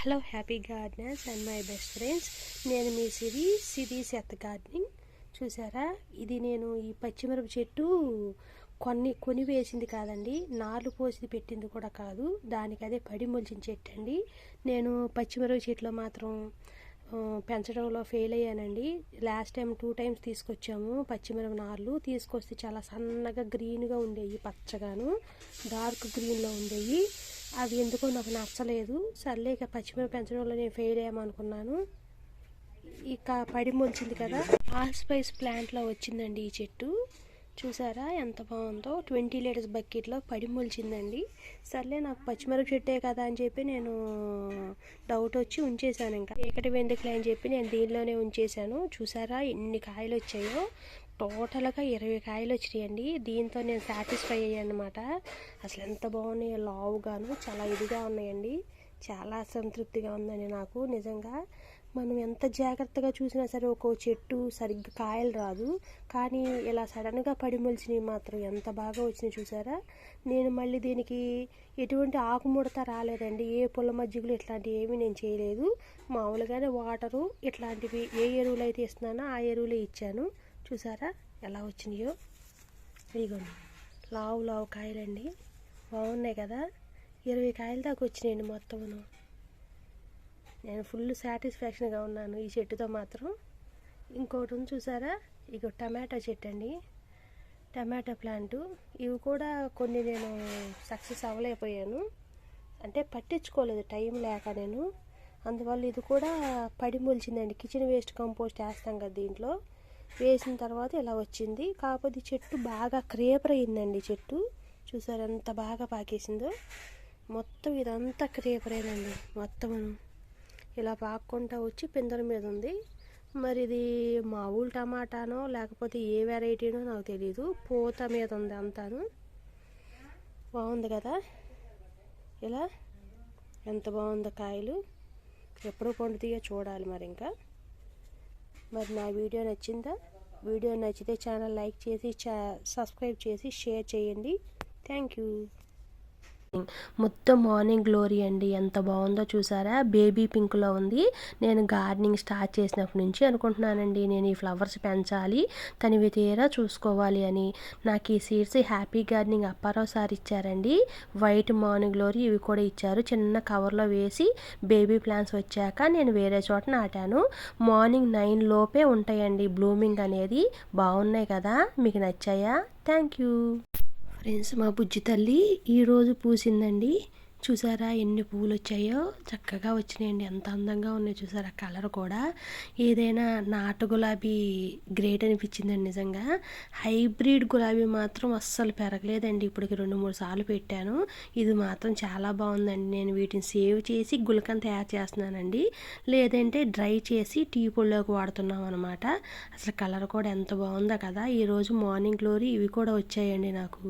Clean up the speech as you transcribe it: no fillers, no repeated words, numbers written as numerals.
Hello happy gardeners and my best friends. నేను మీ series ఎత్ gardening. చూసారా, ఇది నేను ఈ పచ్చిమిరప చెట్టు కొని వేసింది కాదండి, నార్లు పోసి పెట్టింది కూడా కాదు. దానికి అదే పడి మొలిచిన చెట్టు అండి. నేను పచ్చిమిరప చెట్లో మాత్రం పెంచడంలో ఫెయిల్ అయ్యానండి. లాస్ట్ టైం 2 టైమ్స్ తీసుకొచ్చాము పచ్చిమిరప నార్లు. తీసుకొస్తే చాలా సన్నగా గ్రీన్గా ఉండేవి, పచ్చగాను డార్క్ గ్రీన్లో ఉండేవి. అవి ఎందుకో నాకు నచ్చలేదు. సర్లే ఇక పచ్చిమిరప పెంచడంలో నేను ఫెయిల్ అయ్యామనుకున్నాను. ఇక పడి మొలిచింది కదా, ఆస్పైస్ ప్లాంట్లో వచ్చిందండి ఈ చెట్టు. చూసారా ఎంత బాగుందో, 20 లీటర్స్ బకెట్లో పడి మొలిచిందండి. సర్లే నాకు పచ్చిమిరప చెట్టే కదా అని చెప్పి నేను డౌట్ వచ్చి ఉంచేసాను. ఇంకా ఏకటి వెందుకులే అని చెప్పి నేను దీనిలోనే ఉంచేసాను. చూసారా ఎన్ని కాయలు వచ్చాయో, టోటల్గా 20 కాయలు వచ్చినాయండి. దీంతో నేను సాటిస్ఫై అయ్యాను అనమాట. అసలు ఎంత బాగున్నాయో, లావుగాను చాలా ఇదిగా ఉన్నాయండి. చాలా సంతృప్తిగా ఉందండి నాకు నిజంగా. మనం ఎంత జాగ్రత్తగా చూసినా సరే ఒక్కో చెట్టు సరిగ్గా కాయలు రాదు, కానీ ఇలా సడన్గా పడి మొలిచినవి మాత్రం ఎంత బాగా వచ్చినాయి చూసారా. నేను మళ్ళీ దీనికి ఎటువంటి ఆకుముడత రాలేదండి. ఏ పుల్ల మజ్జిగలు ఇట్లాంటివి ఏమీ నేను చేయలేదు. మామూలుగానే వాటరు ఇట్లాంటివి ఏ ఎరువులు అయితే ఇస్తున్నానో ఆ ఎరువులే ఇచ్చాను. చూసారా ఎలా వచ్చినాయో, ఇదిగోండి లావు లావు కాయలండి, బాగున్నాయి కదా. 20 కాయల దాకా వచ్చినాయండి మొత్తమును. నేను ఫుల్ సాటిస్ఫాక్షన్గా ఉన్నాను ఈ చెట్టుతో మాత్రం. ఇంకోటి ఉంది చూసారా, ఇక టమాటా చెట్టు అండి, టమాటా ప్లాంటు. ఇవి కూడా కొన్ని నేను సక్సెస్ అవ్వలేకపోయాను, అంటే పట్టించుకోలేదు టైం లేక నేను. అందువల్ల ఇది కూడా పడి మొలిచిందండి. కిచెన్ వేస్ట్ కంపోస్ట్ వేస్తాం కదా, దీంట్లో వేసిన తర్వాత ఇలా వచ్చింది. కాకపోతే చెట్టు బాగా క్రేపర్ అయిందండి. చెట్టు చూసారు ఎంత బాగా పాకేసిందో. మొత్తం ఇదంతా క్రేపరేనండి. మొత్తం ఇలా పాక్కుంటా వచ్చి పిందెల మీద ఉంది. మరి ఇది మామూలు టమాటానో లేకపోతే ఏ వెరైటీనో నాకు తెలీదు. పూత మీద ఉంది అంతాను. బాగుంది కదా, ఇలా ఎంత బాగుందో కాయలు. ఎప్పుడో పండుతాయో చూడాలి మరి. ఇంకా మరి నా వీడియో నచ్చిందా? వీడియో నచ్చితే ఛానల్ లైక్ చేసి సబ్స్క్రైబ్ చేసి షేర్ చేయండి. Thank you. మొత్తం మార్నింగ్ గ్లోరీ అండి, ఎంత బాగుందో చూసారా. బేబీ పింక్లో ఉంది. నేను గార్డెనింగ్ స్టార్ట్ చేసినప్పటి నుంచి అనుకుంటున్నానండి, నేను ఈ ఫ్లవర్స్ పెంచాలి, తనివి తీరా చూసుకోవాలి అని. నాకు ఈ seeds happy gardening Apparao sir ఇచ్చారండి. వైట్ మార్నింగ్ గ్లోరీ ఇవి కూడా ఇచ్చారు. చిన్న కవర్లో వేసి బేబీ ప్లాంట్స్ వచ్చాక నేను వేరే చోట నాటాను. మార్నింగ్ 9 లోపే ఉంటాయండి బ్లూమింగ్ అనేది. బాగున్నాయి కదా, మీకు నచ్చాయా? Thank you friends. మా బుజ్జి తల్లి ఈరోజు పూసిందండి. చూసారా ఎన్ని పువ్వులు వచ్చాయో, చక్కగా వచ్చినాయండి. ఎంత అందంగా ఉన్నాయి చూసారా. కలర్ కూడా ఏదైనా నాటు గులాబీ గ్రేట్ అనిపించిందండి నిజంగా. హైబ్రిడ్ గులాబీ మాత్రం అస్సలు పెరగలేదండి. ఇప్పటికి 2-3 సార్లు పెట్టాను. ఇది మాత్రం చాలా బాగుందండి. నేను వీటిని సేవ్ చేసి గులకని తయారు చేస్తున్నానండి, లేదంటే డ్రై చేసి టీ పొడిలోకి వాడుతున్నాం అనమాట. అసలు కలర్ కూడా ఎంత బాగుందో కదా. ఈరోజు మార్నింగ్ గ్లోరీ ఇవి కూడా వచ్చాయండి నాకు.